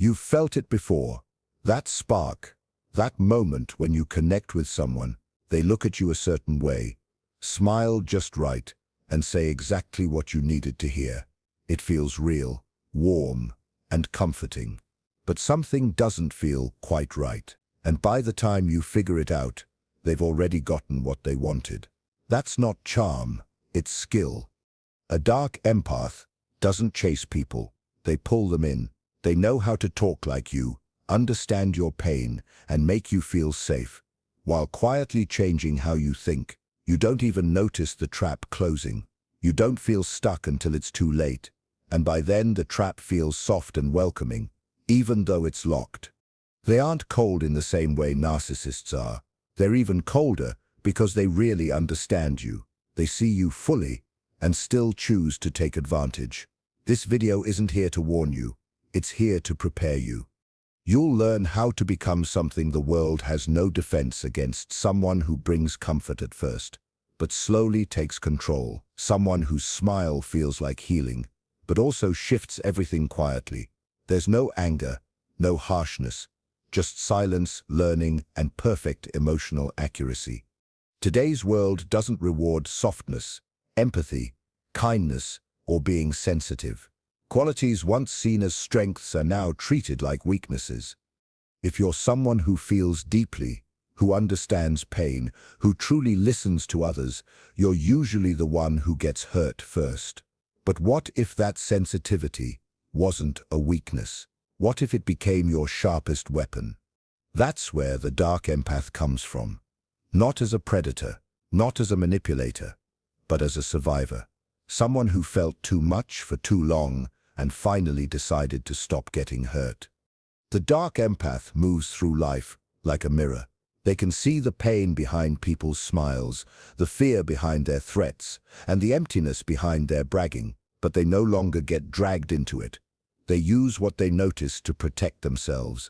You've felt it before. That spark, that moment when you connect with someone, they look at you a certain way, smile just right, and say exactly what you needed to hear. It feels real, warm, and comforting. But something doesn't feel quite right. And by the time you figure it out, they've already gotten what they wanted. That's not charm, it's skill. A dark empath doesn't chase people. They pull them in. They know how to talk like you, understand your pain, and make you feel safe, while quietly changing how you think. You don't even notice the trap closing. You don't feel stuck until it's too late. And by then the trap feels soft and welcoming, even though it's locked. They aren't cold in the same way narcissists are. They're even colder because they really understand you. They see you fully and still choose to take advantage. This video isn't here to warn you. It's here to prepare you. You'll learn how to become something the world has no defense against, someone who brings comfort at first, but slowly takes control, someone whose smile feels like healing, but also shifts everything quietly. There's no anger, no harshness, just silence, learning, and perfect emotional accuracy. Today's world doesn't reward softness, empathy, kindness, or being sensitive. Qualities once seen as strengths are now treated like weaknesses. If you're someone who feels deeply, who understands pain, who truly listens to others, you're usually the one who gets hurt first. But what if that sensitivity wasn't a weakness? What if it became your sharpest weapon? That's where the dark empath comes from. Not as a predator, not as a manipulator, but as a survivor. Someone who felt too much for too long and finally decided to stop getting hurt. The dark empath moves through life like a mirror. They can see the pain behind people's smiles, the fear behind their threats, and the emptiness behind their bragging, but they no longer get dragged into it. They use what they notice to protect themselves.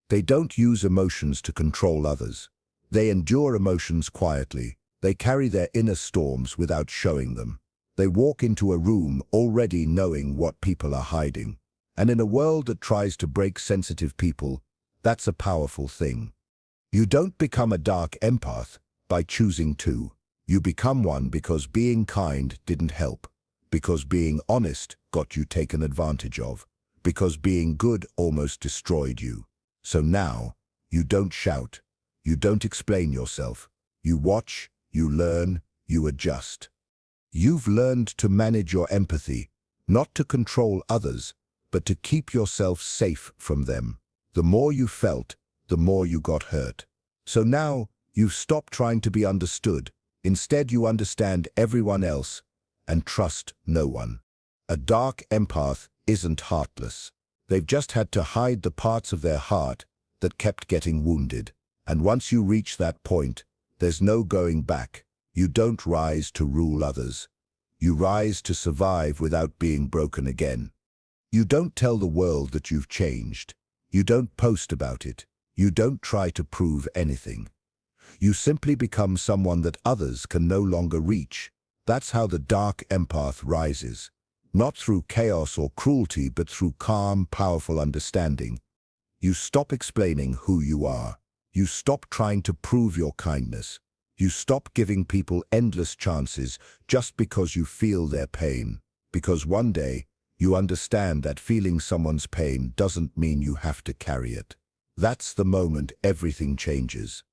They don't use emotions to control others. They endure emotions quietly. They carry their inner storms without showing them. They walk into a room already knowing what people are hiding. And in a world that tries to break sensitive people, that's a powerful thing. You don't become a dark empath by choosing to. You become one because being kind didn't help, because being honest got you taken advantage of, because being good almost destroyed you. So now, you don't shout, you don't explain yourself. You watch, you learn, you adjust. You've learned to manage your empathy, not to control others, but to keep yourself safe from them. The more you felt, the more you got hurt. So now, you've stopped trying to be understood. Instead, you understand everyone else and trust no one. A dark empath isn't heartless. They've just had to hide the parts of their heart that kept getting wounded. And once you reach that point, there's no going back. You don't rise to rule others. You rise to survive without being broken again. You don't tell the world that you've changed. You don't post about it. You don't try to prove anything. You simply become someone that others can no longer reach. That's how the dark empath rises. Not through chaos or cruelty, but through calm, powerful understanding. You stop explaining who you are. You stop trying to prove your kindness. You stop giving people endless chances just because you feel their pain. Because one day, you understand that feeling someone's pain doesn't mean you have to carry it. That's the moment everything changes.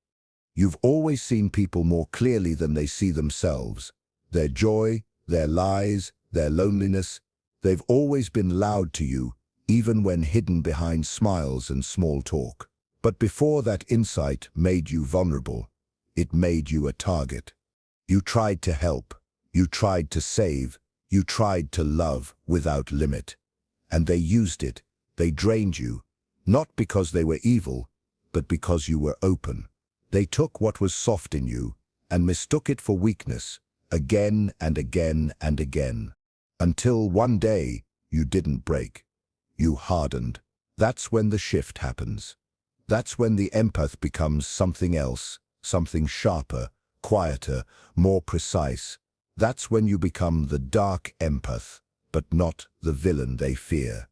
You've always seen people more clearly than they see themselves. Their joy, their lies, their loneliness, they've always been loud to you, even when hidden behind smiles and small talk. But before that insight made you vulnerable, it made you a target. You tried to help, you tried to save, you tried to love without limit. And they used it, they drained you, not because they were evil, but because you were open. They took what was soft in you and mistook it for weakness, again and again and again. Until one day, you didn't break. You hardened. That's when the shift happens. That's when the empath becomes something else, something sharper, quieter, more precise. That's when you become the dark empath, but not the villain they fear.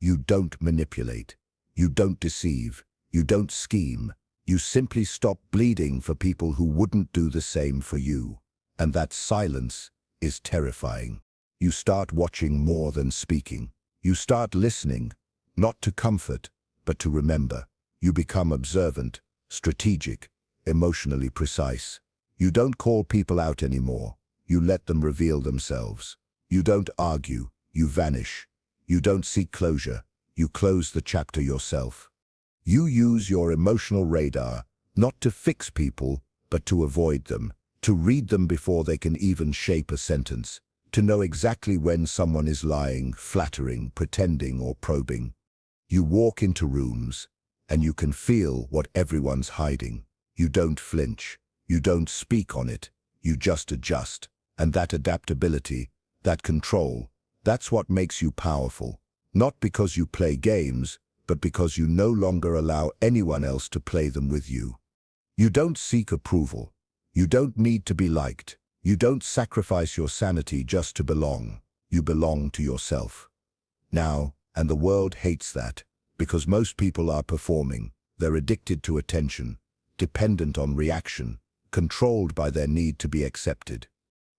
You don't manipulate. You don't deceive. You don't scheme. You simply stop bleeding for people who wouldn't do the same for you. And that silence is terrifying. You start watching more than speaking. You start listening, not to comfort, but to remember. You become observant, strategic, emotionally precise. You don't call people out anymore. You let them reveal themselves. You don't argue. You vanish. You don't seek closure. You close the chapter yourself. You use your emotional radar, not to fix people, but to avoid them, to read them before they can even shape a sentence, to know exactly when someone is lying, flattering, pretending, or probing. You walk into rooms, and you can feel what everyone's hiding. You don't flinch. You don't speak on it. You just adjust. And that adaptability, that control, that's what makes you powerful. Not because you play games, but because you no longer allow anyone else to play them with you. You don't seek approval. You don't need to be liked. You don't sacrifice your sanity just to belong. You belong to yourself. Now, and the world hates that, because most people are performing. They're addicted to attention, dependent on reaction, controlled by their need to be accepted.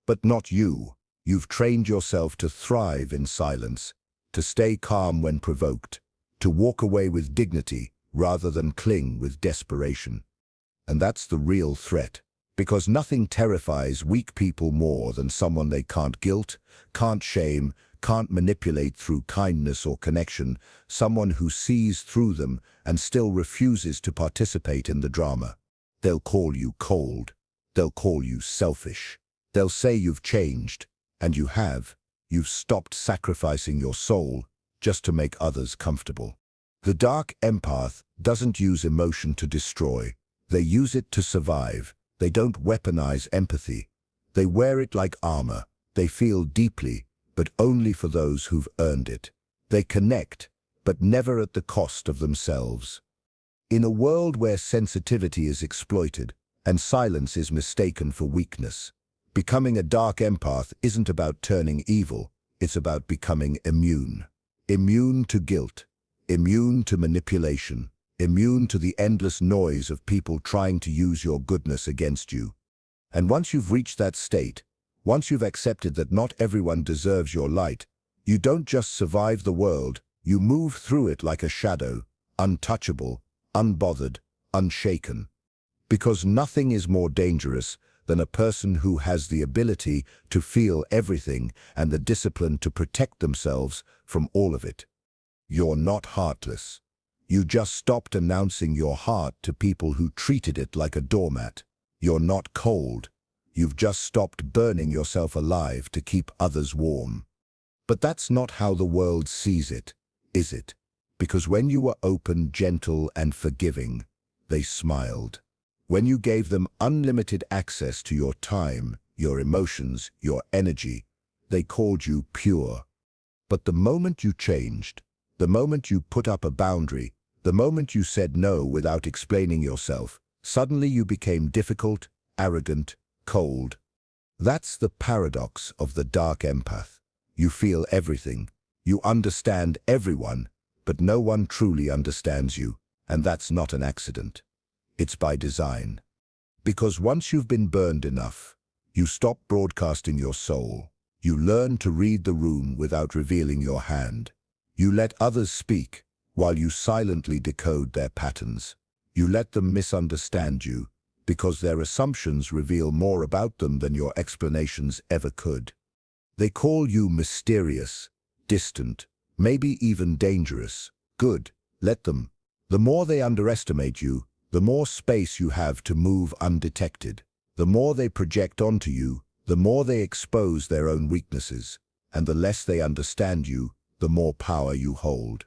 But not you. You've trained yourself to thrive in silence, to stay calm when provoked, to walk away with dignity rather than cling with desperation. And that's the real threat, because nothing terrifies weak people more than someone they can't guilt, can't shame, can't manipulate through kindness or connection, someone who sees through them and still refuses to participate in the drama. They'll call you cold. They'll call you selfish. They'll say you've changed, and you have. You've stopped sacrificing your soul just to make others comfortable. The Dark Empath doesn't use emotion to destroy. They use it to survive. They don't weaponize empathy. They wear it like armor. They feel deeply, but only for those who've earned it. They connect, but never at the cost of themselves. In a world where sensitivity is exploited and silence is mistaken for weakness, becoming a Dark Empath isn't about turning evil, it's about becoming immune. Immune to guilt, immune to manipulation, immune to the endless noise of people trying to use your goodness against you. And once you've reached that state, once you've accepted that not everyone deserves your light, you don't just survive the world, you move through it like a shadow, untouchable, unbothered, unshaken. Because nothing is more dangerous than a person who has the ability to feel everything and the discipline to protect themselves from all of it. You're not heartless. You just stopped announcing your heart to people who treated it like a doormat. You're not cold. You've just stopped burning yourself alive to keep others warm. But that's not how the world sees it, is it? Because when you were open, gentle, and forgiving, they smiled. When you gave them unlimited access to your time, your emotions, your energy, they called you pure. But the moment you changed, the moment you put up a boundary, the moment you said no without explaining yourself, suddenly you became difficult, arrogant, cold. That's the paradox of the Dark Empath. You feel everything. You understand everyone, but no one truly understands you, and that's not an accident. It's by design. Because once you've been burned enough, you stop broadcasting your soul. You learn to read the room without revealing your hand. You let others speak while you silently decode their patterns. You let them misunderstand you because their assumptions reveal more about them than your explanations ever could. They call you mysterious, distant, maybe even dangerous. Good, let them. The more they underestimate you, the more space you have to move undetected. The more they project onto you, the more they expose their own weaknesses. And the less they understand you, the more power you hold.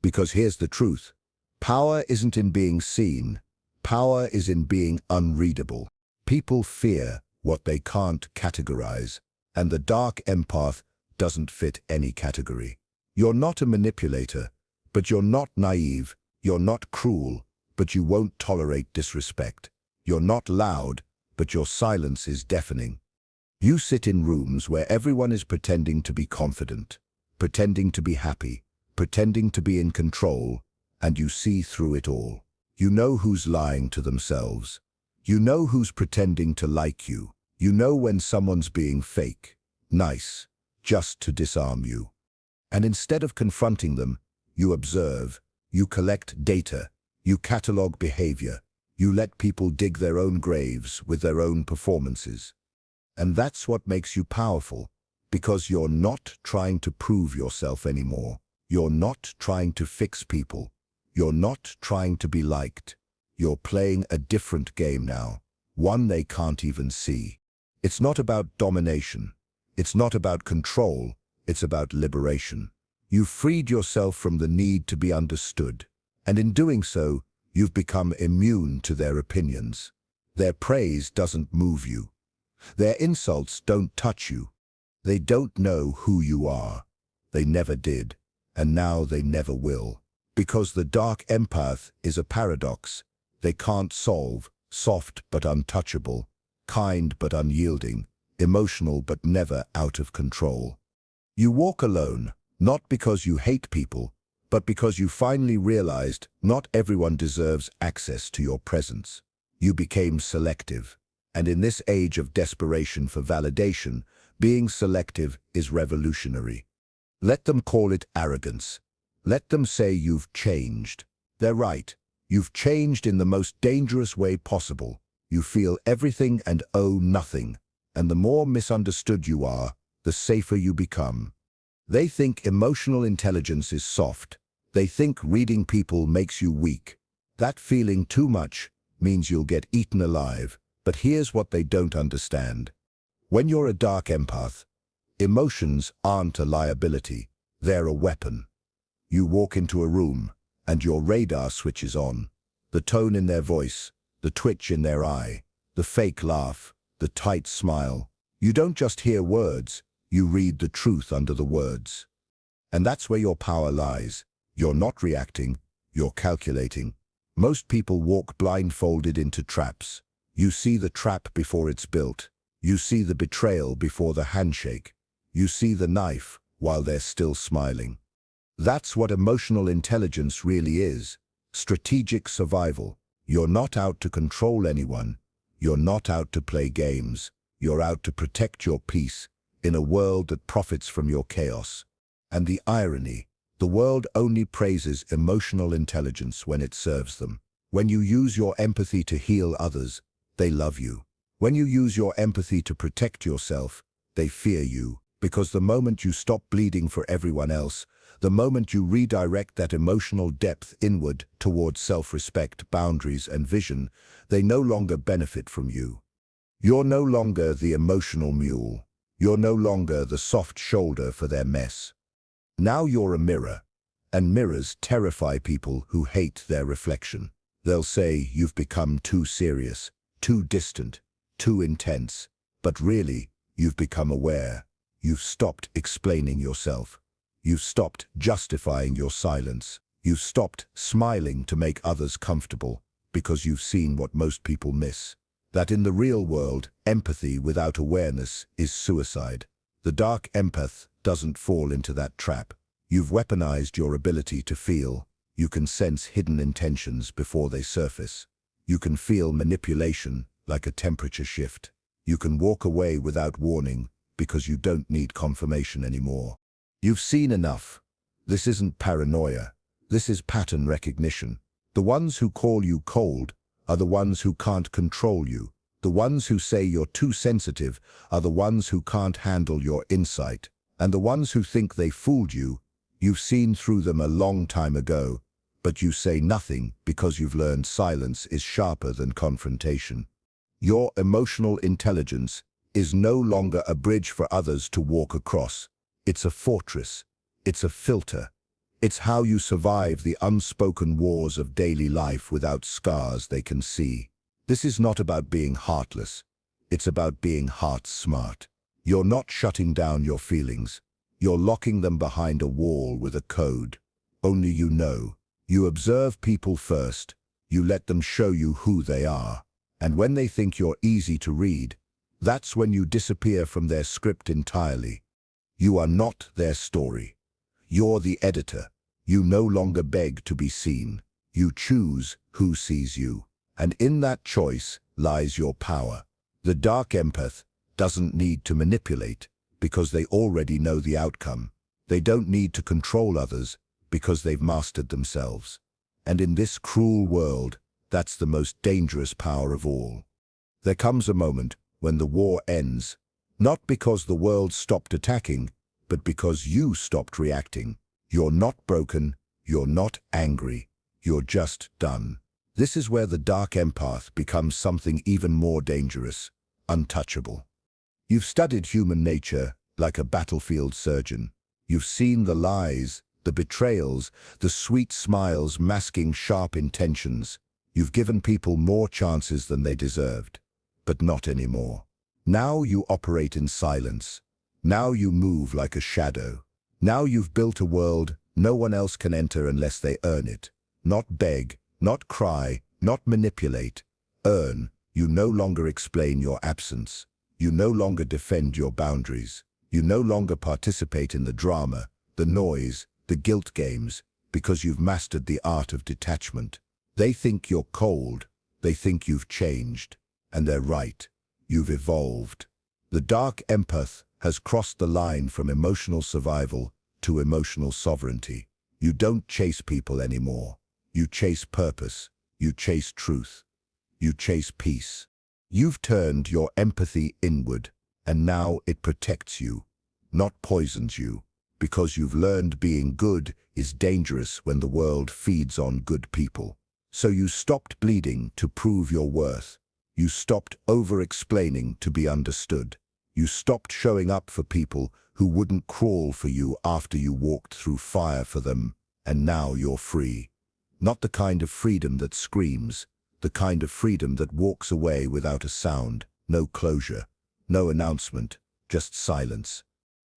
Because here's the truth. Power isn't in being seen. Power is in being unreadable. People fear what they can't categorize. And the Dark Empath doesn't fit any category. You're not a manipulator, but you're not naive. You're not cruel, but you won't tolerate disrespect. You're not loud, but your silence is deafening. You sit in rooms where everyone is pretending to be confident, pretending to be happy, pretending to be in control, and you see through it all. You know who's lying to themselves. You know who's pretending to like you. You know when someone's being fake, nice, just to disarm you. And instead of confronting them, you observe, you collect data, you catalog behavior, you let people dig their own graves with their own performances. And that's what makes you powerful, because you're not trying to prove yourself anymore. You're not trying to fix people. You're not trying to be liked. You're playing a different game now, one they can't even see. It's not about domination. It's not about control. It's about liberation. You've freed yourself from the need to be understood. And in doing so, you've become immune to their opinions. Their praise doesn't move you. Their insults don't touch you. They don't know who you are. They never did, and now they never will. Because the Dark Empath is a paradox. They can't solve, soft but untouchable, kind but unyielding, emotional but never out of control. You walk alone, not because you hate people, but because you finally realized not everyone deserves access to your presence. You became selective. And in this age of desperation for validation, being selective is revolutionary. Let them call it arrogance. Let them say you've changed. They're right. You've changed in the most dangerous way possible. You feel everything and owe nothing. And the more misunderstood you are, the safer you become. They think emotional intelligence is soft. They think reading people makes you weak. That feeling too much means you'll get eaten alive. But here's what they don't understand. When you're a Dark Empath, emotions aren't a liability, they're a weapon. You walk into a room, and your radar switches on. The tone in their voice, the twitch in their eye, the fake laugh, the tight smile. You don't just hear words, you read the truth under the words. And that's where your power lies. You're not reacting, you're calculating. Most people walk blindfolded into traps. You see the trap before it's built. You see the betrayal before the handshake. You see the knife while they're still smiling. That's what emotional intelligence really is. Strategic survival. You're not out to control anyone. You're not out to play games. You're out to protect your peace in a world that profits from your chaos. And the irony, the world only praises emotional intelligence when it serves them. When you use your empathy to heal others, they love you. When you use your empathy to protect yourself, they fear you, because the moment you stop bleeding for everyone else, the moment you redirect that emotional depth inward towards self-respect, boundaries, and vision, they no longer benefit from you. You're no longer the emotional mule. You're no longer the soft shoulder for their mess. Now you're a mirror, and mirrors terrify people who hate their reflection. They'll say you've become too serious, too distant, too intense, but really, you've become aware. You've stopped explaining yourself. You've stopped justifying your silence. You've stopped smiling to make others comfortable, because you've seen what most people miss. That in the real world, empathy without awareness is suicide. The Dark Empath doesn't fall into that trap. You've weaponized your ability to feel. You can sense hidden intentions before they surface. You can feel manipulation like a temperature shift. You can walk away without warning because you don't need confirmation anymore. You've seen enough. This isn't paranoia. This is pattern recognition. The ones who call you cold are the ones who can't control you. The ones who say you're too sensitive are the ones who can't handle your insight. And the ones who think they fooled you, you've seen through them a long time ago, but you say nothing because you've learned silence is sharper than confrontation. Your emotional intelligence is no longer a bridge for others to walk across. It's a fortress. It's a filter. It's how you survive the unspoken wars of daily life without scars they can see. This is not about being heartless. It's about being heart-smart. You're not shutting down your feelings. You're locking them behind a wall with a code. Only you know. You observe people first. You let them show you who they are. And when they think you're easy to read, that's when you disappear from their script entirely. You are not their story. You're the editor. You no longer beg to be seen. You choose who sees you. And in that choice lies your power. The Dark Empath doesn't need to manipulate because they already know the outcome. They don't need to control others because they've mastered themselves. And in this cruel world, that's the most dangerous power of all. There comes a moment when the war ends, not because the world stopped attacking, but because you stopped reacting. You're not broken, you're not angry, you're just done. This is where the Dark Empath becomes something even more dangerous, untouchable. You've studied human nature like a battlefield surgeon. You've seen the lies, the betrayals, the sweet smiles masking sharp intentions. You've given people more chances than they deserved, but not anymore. Now you operate in silence. Now you move like a shadow. Now you've built a world no one else can enter unless they earn it. Not beg, not cry, not manipulate. Earn. You no longer explain your absence. You no longer defend your boundaries. You no longer participate in the drama, the noise, the guilt games, because you've mastered the art of detachment. They think you're cold. They think you've changed. And they're right. You've evolved. The Dark Empath has crossed the line from emotional survival to emotional sovereignty. You don't chase people anymore. You chase purpose. You chase truth. You chase peace. You've turned your empathy inward, and now it protects you, not poisons you, because you've learned being good is dangerous when the world feeds on good people. So you stopped bleeding to prove your worth. You stopped over-explaining to be understood. You stopped showing up for people who wouldn't crawl for you after you walked through fire for them, and now you're free. Not the kind of freedom that screams, the kind of freedom that walks away without a sound, no closure, no announcement, just silence.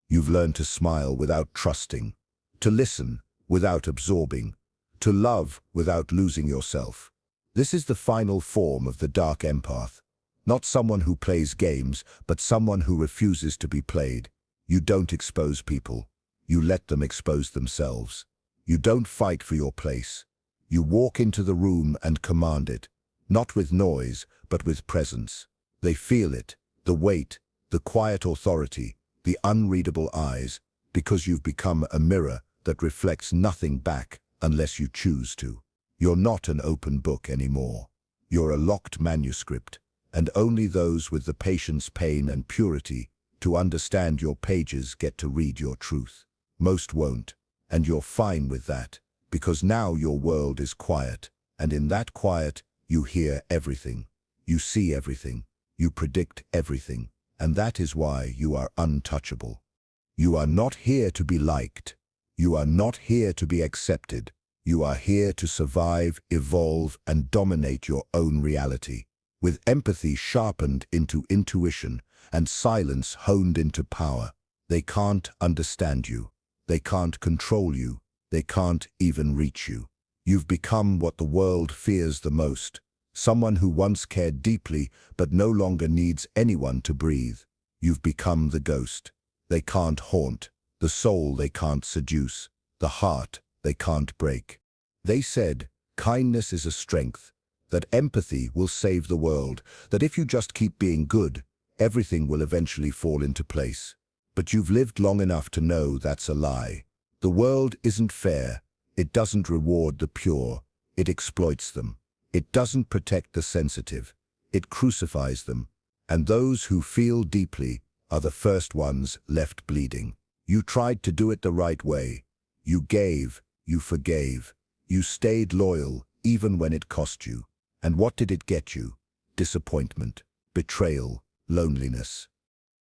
You've learned to smile without trusting, to listen without absorbing, to love without losing yourself. This is the final form of the Dark Empath. Not someone who plays games, but someone who refuses to be played. You don't expose people. You let them expose themselves. You don't fight for your place. You walk into the room and command it, not with noise, but with presence. They feel it, the weight, the quiet authority, the unreadable eyes, because you've become a mirror that reflects nothing back unless you choose to. You're not an open book anymore. You're a locked manuscript, and only those with the patience, pain, and purity to understand your pages get to read your truth. Most won't, and you're fine with that, because now your world is quiet, and in that quiet, you hear everything, you see everything, you predict everything, and that is why you are untouchable. You are not here to be liked. You are not here to be accepted. You are here to survive, evolve, and dominate your own reality. With empathy sharpened into intuition and silence honed into power, they can't understand you. They can't control you. They can't even reach you. You've become what the world fears the most. Someone who once cared deeply but no longer needs anyone to breathe. You've become the ghost they can't haunt, the soul they can't seduce, the heart they can't break. They said kindness is a strength, that empathy will save the world, that if you just keep being good, everything will eventually fall into place. But you've lived long enough to know that's a lie. The world isn't fair. It doesn't reward the pure. It exploits them. It doesn't protect the sensitive. It crucifies them. And those who feel deeply are the first ones left bleeding. You tried to do it the right way. You gave. You forgave. You stayed loyal, even when it cost you. And what did it get you? Disappointment, betrayal, loneliness.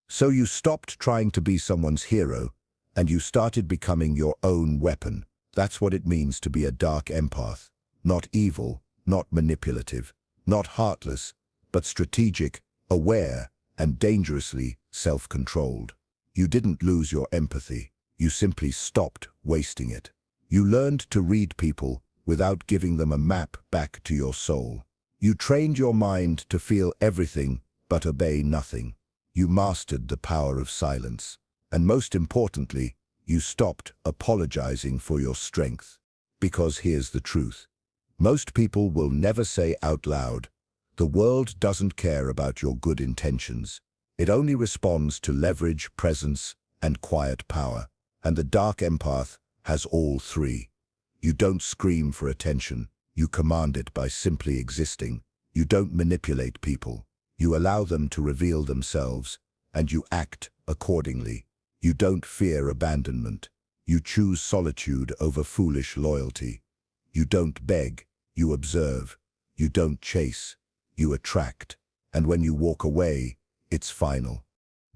So you stopped trying to be someone's hero, and you started becoming your own weapon. That's what it means to be a Dark Empath. Not evil, not manipulative, not heartless, but strategic, aware, and dangerously self-controlled. You didn't lose your empathy. You simply stopped wasting it. You learned to read people without giving them a map back to your soul. You trained your mind to feel everything but obey nothing. You mastered the power of silence. And most importantly, you stopped apologizing for your strength. Because here's the truth. Most people will never say out loud, "The world doesn't care about your good intentions." It only responds to leverage, presence, and quiet power. And the Dark Empath has all three. You don't scream for attention. You command it by simply existing. You don't manipulate people. You allow them to reveal themselves, and you act accordingly. You don't fear abandonment. You choose solitude over foolish loyalty. You don't beg. You observe. You don't chase. You attract. And when you walk away, it's final.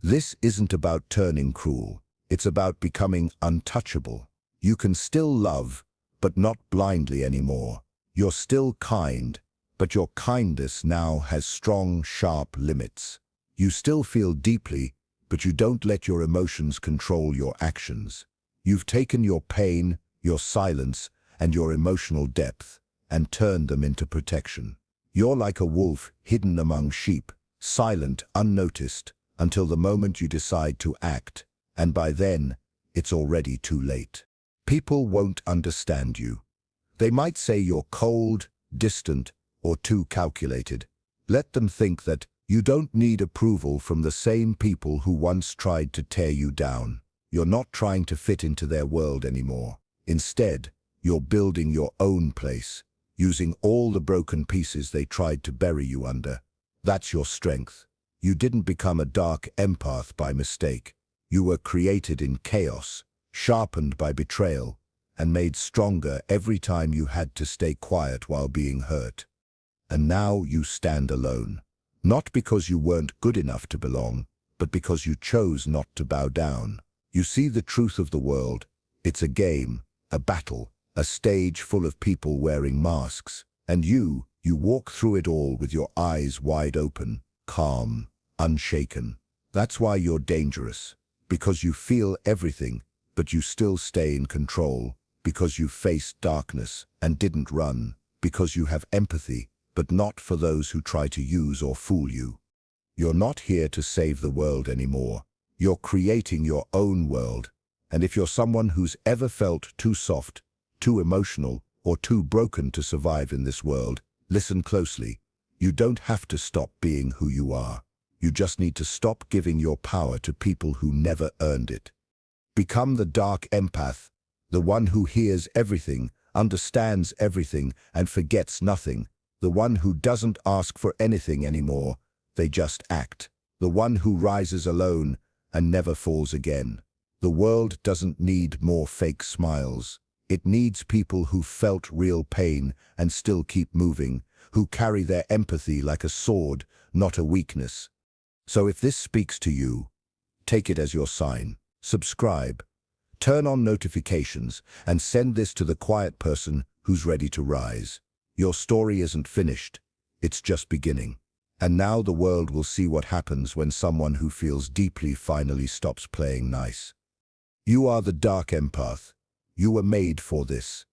This isn't about turning cruel. It's about becoming untouchable. You can still love, but not blindly anymore. You're still kind, but your kindness now has strong, sharp limits. You still feel deeply, but you don't let your emotions control your actions. You've taken your pain, your silence, and your emotional depth, and turned them into protection. You're like a wolf hidden among sheep, silent, unnoticed, until the moment you decide to act, and by then, it's already too late. People won't understand you. They might say you're cold, distant, or too calculated. Let them think that you don't need approval from the same people who once tried to tear you down. You're not trying to fit into their world anymore. Instead, you're building your own place, using all the broken pieces they tried to bury you under. That's your strength. You didn't become a Dark Empath by mistake. You were created in chaos, sharpened by betrayal, and made stronger every time you had to stay quiet while being hurt. And now you stand alone, not because you weren't good enough to belong, but because you chose not to bow down. You see the truth of the world. It's a game, a battle, a stage full of people wearing masks. And you walk through it all with your eyes wide open, calm, unshaken. That's why you're dangerous. Because you feel everything, but you still stay in control. Because you faced darkness and didn't run. Because you have empathy, but not for those who try to use or fool you. You're not here to save the world anymore. You're creating your own world. And if you're someone who's ever felt too soft, too emotional, or too broken to survive in this world, listen closely. You don't have to stop being who you are. You just need to stop giving your power to people who never earned it. Become the Dark Empath, the one who hears everything, understands everything, and forgets nothing. The one who doesn't ask for anything anymore. They just act. The one who rises alone and never falls again. The world doesn't need more fake smiles. It needs people who felt real pain and still keep moving, who carry their empathy like a sword, not a weakness. So if this speaks to you, take it as your sign. Subscribe, turn on notifications, and send this to the quiet person who's ready to rise. Your story isn't finished. It's just beginning. And now the world will see what happens when someone who feels deeply finally stops playing nice. You are the Dark Empath. You were made for this.